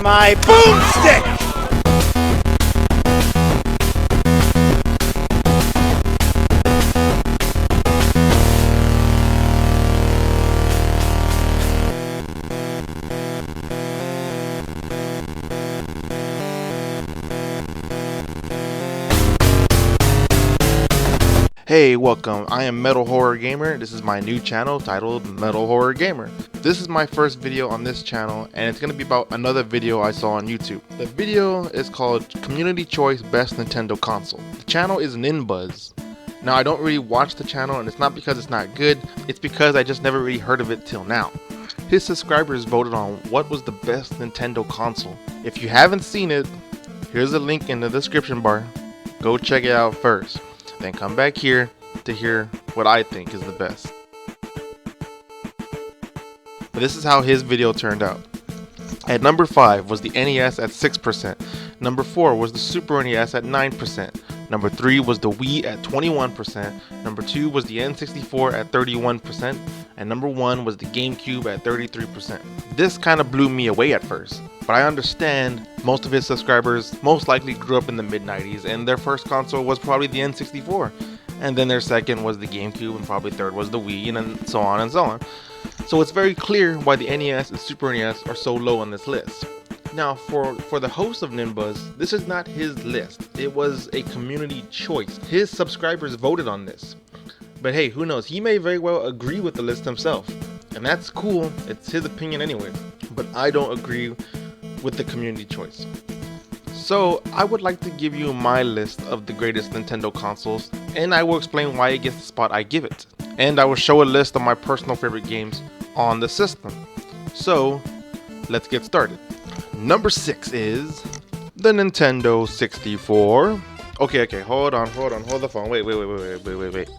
my boomstick! Hey, welcome. I am Metal Horror Gamer. This is my new channel titled Metal Horror Gamer. This is my first video on this channel, and it's going to be about another video I saw on YouTube. The video is called Community Choice Best Nintendo Console. The channel is Ninbuzz. Now, I don't really watch the channel, and it's not because it's not good, it's because I just never really heard of it till now. His subscribers voted on what was the best Nintendo console. If you haven't seen it, here's a link in the description bar. Go check it out first. Then come back here to hear what I think is the best. But this is how his video turned out. At number 5 was the NES at 6%. Number 4 was the Super NES at 9%. Number 3 was the Wii at 21%. Number 2 was the N64 at 31%. And number 1 was the Gamecube at 33%. This kind of blew me away at first, but I understand most of his subscribers most likely grew up in the mid-90s and their first console was probably the N64. And then their second was the Gamecube, and probably third was the Wii, and then so on and so on. So it's very clear why the NES and Super NES are so low on this list. Now, for the host of Ninbuzz, this is not his list. It was a community choice. His subscribers voted on this. But hey, who knows? He may very well agree with the list himself. And that's cool. It's his opinion anyway. But I don't agree with the community choice. So I would like to give you my list of the greatest Nintendo consoles, and I will explain why it gets the spot I give it. And I will show a list of my personal favorite games on the system. So let's get started. Number 6 is the Nintendo 64. Okay, hold the phone. Wait.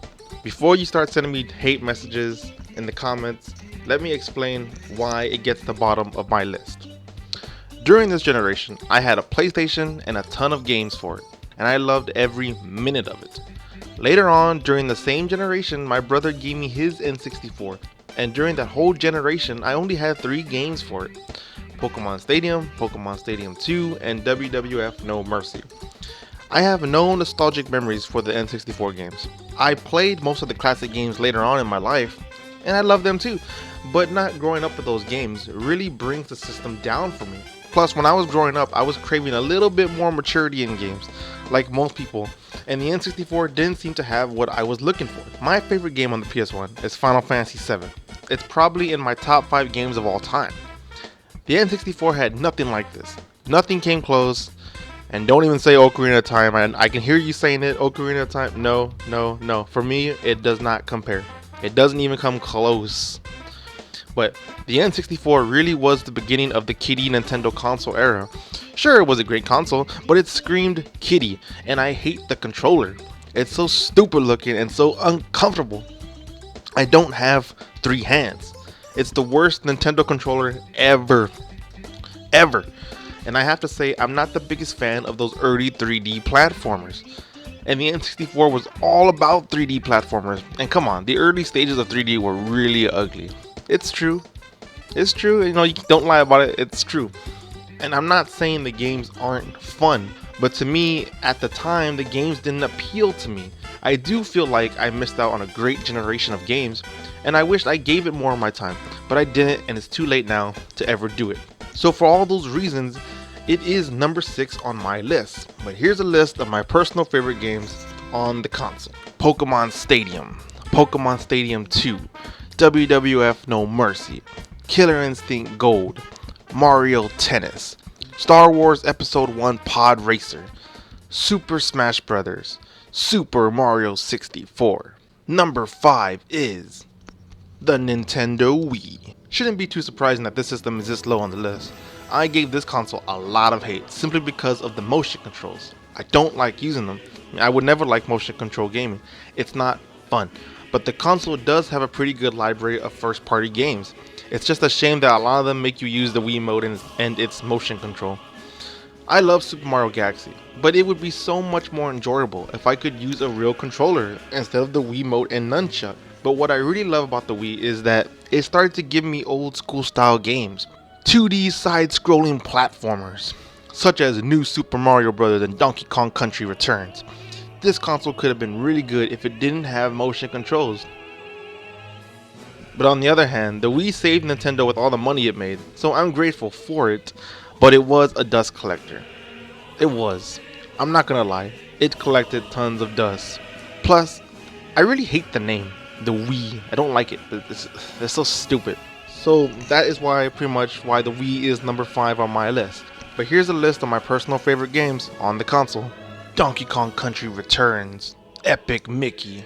Before you start sending me hate messages in the comments, let me explain why it gets the bottom of my list. During this generation, I had a PlayStation and a ton of games for it, and I loved every minute of it. Later on, during the same generation, my brother gave me his N64, and during that whole generation, I only had 3 games for it: Pokemon Stadium, Pokemon Stadium 2, and WWF No Mercy. I have no nostalgic memories for the N64 games. I played most of the classic games later on in my life, and I love them too, but not growing up with those games really brings the system down for me. Plus, when I was growing up, I was craving a little bit more maturity in games, like most people, and the N64 didn't seem to have what I was looking for. My favorite game on the PS1 is Final Fantasy VII. It's probably in my top 5 games of all time. The N64 had nothing like this. Nothing came close. And don't even say Ocarina of Time. I can hear you saying it, Ocarina of Time. No. For me, it does not compare. It doesn't even come close. But the N64 really was the beginning of the kiddie Nintendo console era. Sure, it was a great console, but it screamed kiddie, and I hate the controller. It's so stupid looking and so uncomfortable. I don't have 3 hands. It's the worst Nintendo controller ever. And I have to say, I'm not the biggest fan of those early 3D platformers. And the N64 was all about 3D platformers. And come on, the early stages of 3D were really ugly. It's true. You know, you don't lie about it. It's true. And I'm not saying the games aren't fun, but to me, at the time, the games didn't appeal to me. I do feel like I missed out on a great generation of games, and I wished I gave it more of my time, but I didn't, and it's too late now to ever do it. So for all those reasons, it is number 6 on my list. But here's a list of my personal favorite games on the console. Pokemon Stadium, Pokemon Stadium 2, WWF No Mercy, Killer Instinct Gold, Mario Tennis, Star Wars Episode 1 Pod Racer, Super Smash Bros., Super Mario 64. Number 5 is the Nintendo Wii. Shouldn't be too surprising that this system is this low on the list. I gave this console a lot of hate simply because of the motion controls. I don't like using them. I would never like motion control gaming. It's not fun. But the console does have a pretty good library of first party games. It's just a shame that a lot of them make you use the Wii mode and its motion control. I love Super Mario Galaxy, but it would be so much more enjoyable if I could use a real controller instead of the Wii mode and nunchuck. But what I really love about the Wii is that it started to give me old school style games. 2D side-scrolling platformers, such as New Super Mario Bros. And Donkey Kong Country Returns. This console could have been really good if it didn't have motion controls. But on the other hand, the Wii saved Nintendo with all the money it made, so I'm grateful for it, but it was a dust collector. It was. I'm not gonna lie, it collected tons of dust. Plus, I really hate the name, the Wii. I don't like it, it's so stupid. So that is why the Wii is number 5 on my list. But here's a list of my personal favorite games on the console. Donkey Kong Country Returns, Epic Mickey,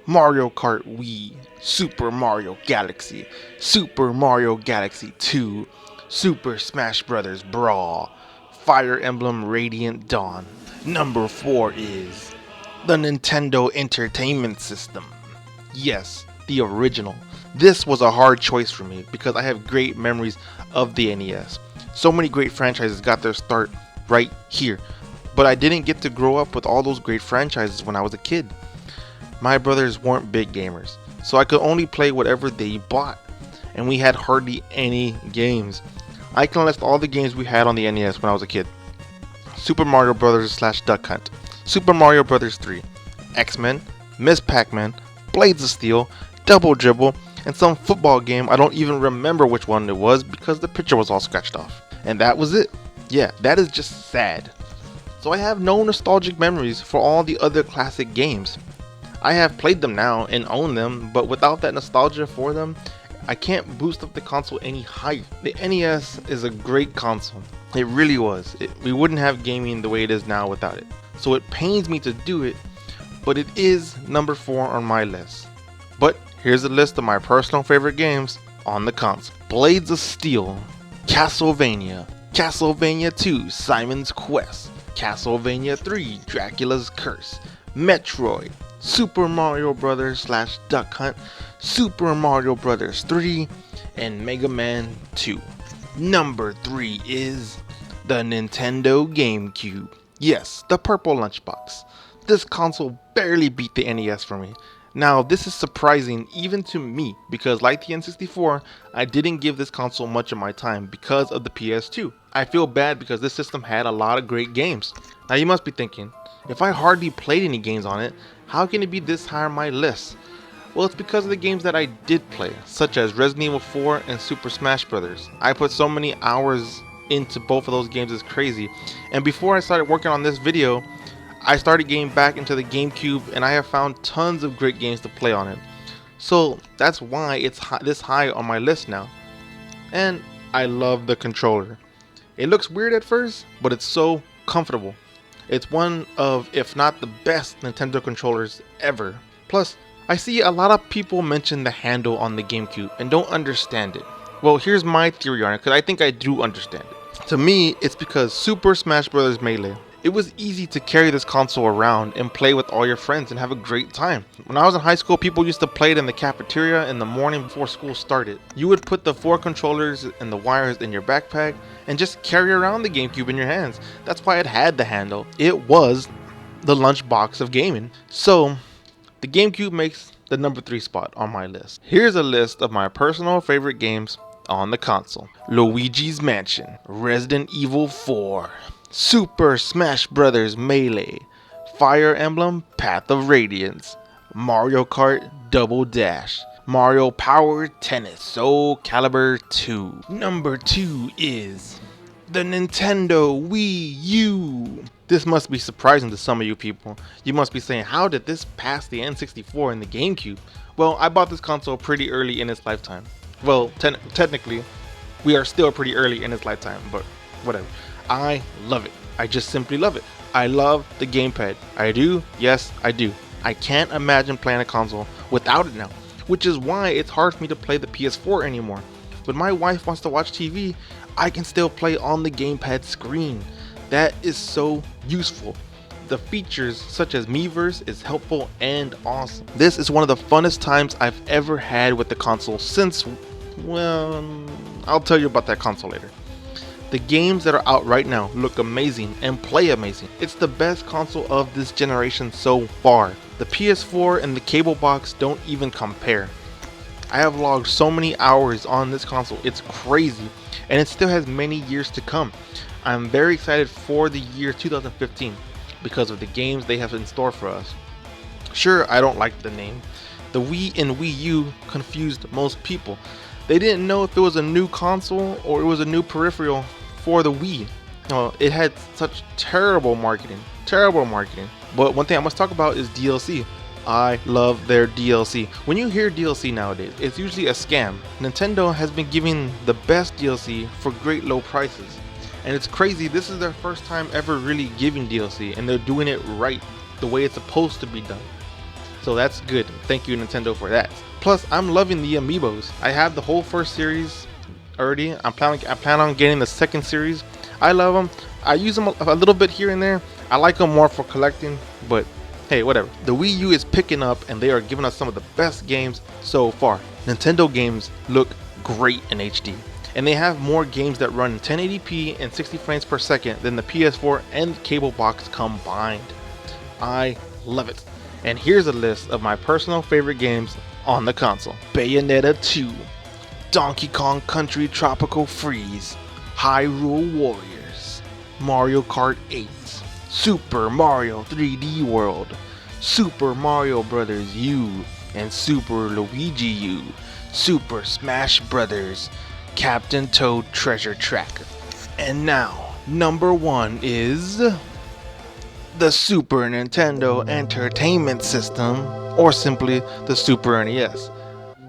Mario Kart Wii, Super Mario Galaxy, Super Mario Galaxy 2, Super Smash Bros. Brawl, Fire Emblem Radiant Dawn. Number 4 is the Nintendo Entertainment System. Yes, the original. This was a hard choice for me because I have great memories of the NES. So many great franchises got their start right here, but I didn't get to grow up with all those great franchises when I was a kid. My brothers weren't big gamers, so I could only play whatever they bought, and we had hardly any games. I can list all the games we had on the NES when I was a kid. Super Mario Bros. / Duck Hunt, Super Mario Bros. 3, X-Men, Miss Pac-Man, Blades of Steel, Double Dribble, and some football game I don't even remember which one it was because the picture was all scratched off. And that was it. Yeah, that is just sad. So I have no nostalgic memories for all the other classic games. I have played them now and own them, but without that nostalgia for them, I can't boost up the console any higher. The NES is a great console. It really was. We wouldn't have gaming the way it is now without it. So it pains me to do it, but it is number 4 on my list. But here's a list of my personal favorite games on the console. Blades of Steel, Castlevania, Castlevania 2, Simon's Quest, Castlevania 3, Dracula's Curse, Metroid, Super Mario Bros. / Duck Hunt, Super Mario Bros. 3, and Mega Man 2. Number 3 is the Nintendo Gamecube. Yes, the purple lunchbox. This console barely beat the NES for me. Now, this is surprising even to me because like the N64, I didn't give this console much of my time because of the PS2. I feel bad because this system had a lot of great games. Now you must be thinking, if I hardly played any games on it, how can it be this high on my list? Well, it's because of the games that I did play, such as Resident Evil 4 and Super Smash Bros. I put so many hours into both of those games, it's crazy. And before I started working on this video, I started getting back into the Gamecube and I have found tons of great games to play on it. So that's why it's this high on my list now. And I love the controller. It looks weird at first, but it's so comfortable. It's one of, if not the best Nintendo controllers ever. Plus, I see a lot of people mention the handle on the Gamecube and don't understand it. Well, here's my theory on it because I think I do understand it. To me, it's because Super Smash Bros. Melee. It was easy to carry this console around and play with all your friends and have a great time. When I was in high school, people used to play it in the cafeteria in the morning before school started. You would put the 4 controllers and the wires in your backpack and just carry around the Gamecube in your hands. That's why it had the handle. It was the lunchbox of gaming. So, the Gamecube makes the number 3 spot on my list. Here's a list of my personal favorite games on the console. Luigi's Mansion, Resident Evil 4, Super Smash Bros. Melee, Fire Emblem Path of Radiance, Mario Kart Double Dash, Mario Power Tennis Soul Calibur 2. Number 2 is the Nintendo Wii U. This must be surprising to some of you people. You must be saying, how did this pass the N64 and the GameCube? Well, I bought this console pretty early in its lifetime. Well, technically, we are still pretty early in its lifetime, but whatever. I love it. I just simply love it. I love the gamepad. I do. Yes, I do. I can't imagine playing a console without it now, which is why it's hard for me to play the PS4 anymore. When my wife wants to watch TV, I can still play on the gamepad screen. That is so useful. The features such as Miiverse is helpful and awesome. This is one of the funnest times I've ever had with the console since, well, I'll tell you about that console later. The games that are out right now look amazing and play amazing. It's the best console of this generation so far. The PS4 and the cable box don't even compare. I have logged so many hours on this console, it's crazy, and it still has many years to come. I'm very excited for the year 2015 because of the games they have in store for us. Sure, I don't like the name. The Wii and Wii U confused most people. They didn't know if it was a new console or it was a new peripheral for the Wii. It had such terrible marketing. But one thing I must talk about is DLC. I love their DLC. When you hear DLC nowadays, it's usually a scam. Nintendo has been giving the best DLC for great low prices. And it's crazy, this is their first time ever really giving DLC, and they're doing it right, the way it's supposed to be done. So that's good. Thank you, Nintendo, for that. Plus, I'm loving the amiibos. I have the whole first series already. I plan on getting the second series. I love them. I use them a little bit here and there. I like them more for collecting, but hey, whatever. The Wii U is picking up, and they are giving us some of the best games so far. Nintendo games look great in HD, and they have more games that run in 1080p and 60 frames per second than the PS4 and cable box combined. I love it. And here's a list of my personal favorite games on the console. Bayonetta 2, Donkey Kong Country Tropical Freeze, Hyrule Warriors, Mario Kart 8, Super Mario 3D World, Super Mario Bros. U, and Super Luigi U, Super Smash Bros., Captain Toad Treasure Tracker. And now, number 1 is the Super Nintendo Entertainment System, or simply the Super NES.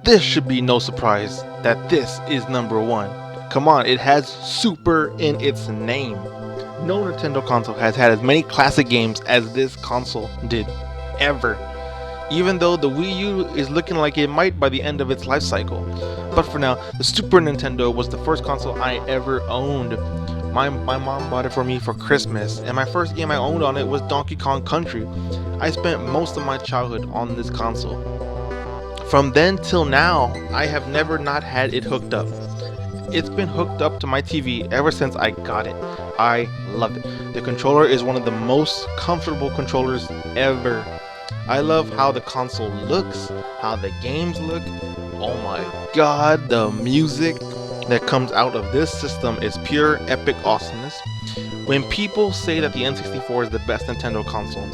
This should be no surprise that this is number 1. Come on, it has Super in its name. No Nintendo console has had as many classic games as this console did, ever. Even though the Wii U is looking like it might by the end of its life cycle. But for now, the Super Nintendo was the first console I ever owned. My mom bought it for me for Christmas, and my first game I owned on it was Donkey Kong Country. I spent most of my childhood on this console. From then till now, I have never not had it hooked up. It's been hooked up to my TV ever since I got it. I love it. The controller is one of the most comfortable controllers ever. I love how the console looks, how the games look. Oh my god, the music that comes out of this system is pure epic awesomeness. When people say that the N64 is the best Nintendo console,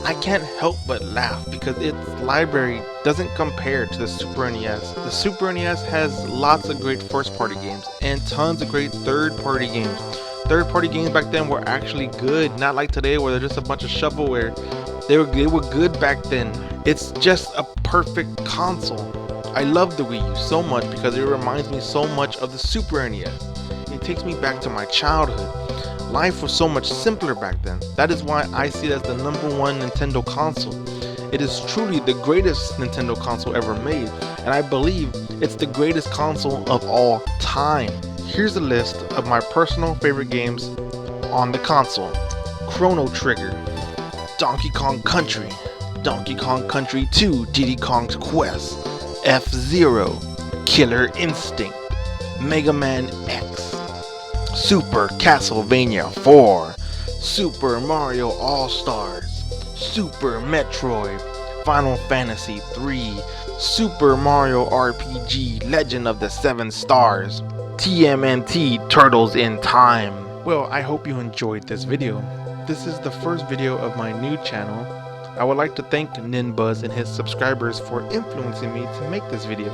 I can't help but laugh because its library doesn't compare to the Super NES. The Super NES has lots of great first-party games and tons of great third-party games. Third-party games back then were actually good, not like today where they're just a bunch of shovelware. They were good back then. It's just a perfect console. I love the Wii U so much because it reminds me so much of the Super NES. It takes me back to my childhood. Life was so much simpler back then. That is why I see it as the number 1 Nintendo console. It is truly the greatest Nintendo console ever made, and I believe it's the greatest console of all time. Here's a list of my personal favorite games on the console. Chrono Trigger, Donkey Kong Country, Donkey Kong Country 2 Diddy Kong's Quest, F-Zero, Killer Instinct, Mega Man X, Super Castlevania 4, Super Mario All-Stars, Super Metroid, Final Fantasy 3, Super Mario RPG Legend of the Seven Stars, TMNT Turtles in Time. Well, I hope you enjoyed this video. This is the first video of my new channel. I would like to thank Ninbuzz and his subscribers for influencing me to make this video.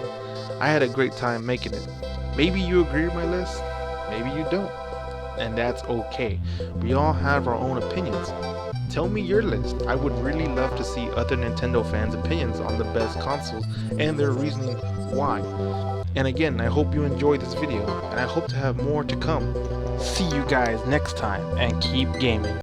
I had a great time making it. Maybe you agree with my list, maybe you don't, and that's okay. We all have our own opinions. Tell me your list. I would really love to see other Nintendo fans' opinions on the best consoles and their reasoning why. And again, I hope you enjoyed this video, and I hope to have more to come. See you guys next time, and keep gaming.